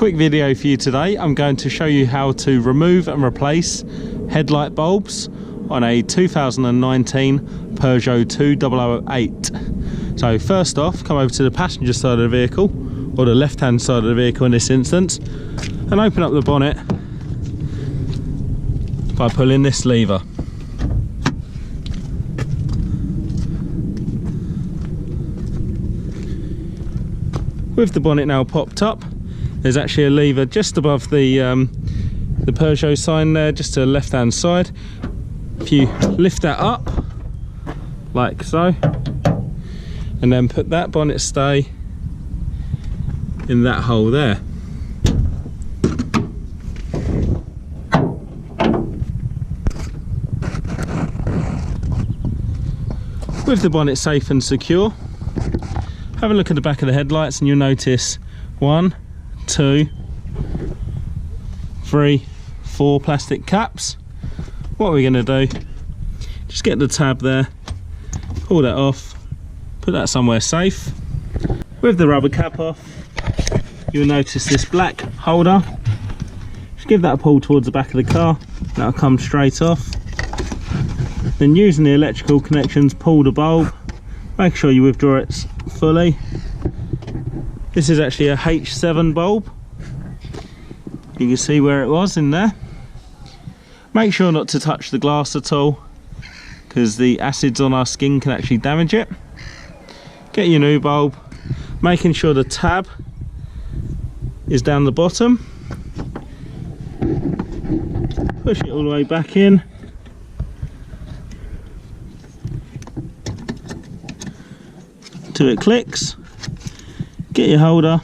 Quick video for you today. I'm going to show you how to remove and replace headlight bulbs on a 2019 Peugeot 2008. So first off, come over to the passenger side of the vehicle, or the left hand side of the vehicle in this instance, and open up the bonnet by pulling this lever. With the bonnet now popped up, there's actually a lever just above the Peugeot sign there, just to the left hand side. If you lift that up like so, and then put that bonnet stay in that hole there. With the bonnet safe and secure, have a look at the back of the headlights and you'll notice 1, 2, 3, 4 plastic caps. What we're going to do, just get the tab there, pull that off, put that somewhere safe. With the rubber cap off, you'll notice this black holder. Just give that a pull towards the back of the car, that'll come straight off. Then using the electrical connections, pull the bulb, make sure you withdraw it fully. This is actually a H7 bulb. You can see where it was in there. Make sure not to touch the glass at all, because the acids on our skin can actually damage it. Get your new bulb, making sure the tab is down the bottom. Push it all the way back in. Till it clicks. Get your holder,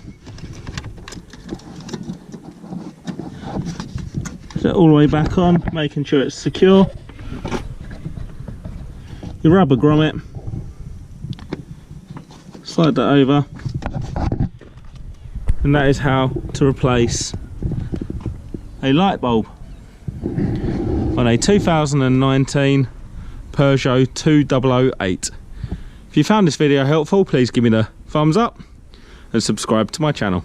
put it all the way back on, making sure it's secure. Your rubber grommet, slide that over, and that is how to replace a light bulb on a 2019 Peugeot 2008. If you found this video helpful, please give me the thumbs up and subscribe to my channel.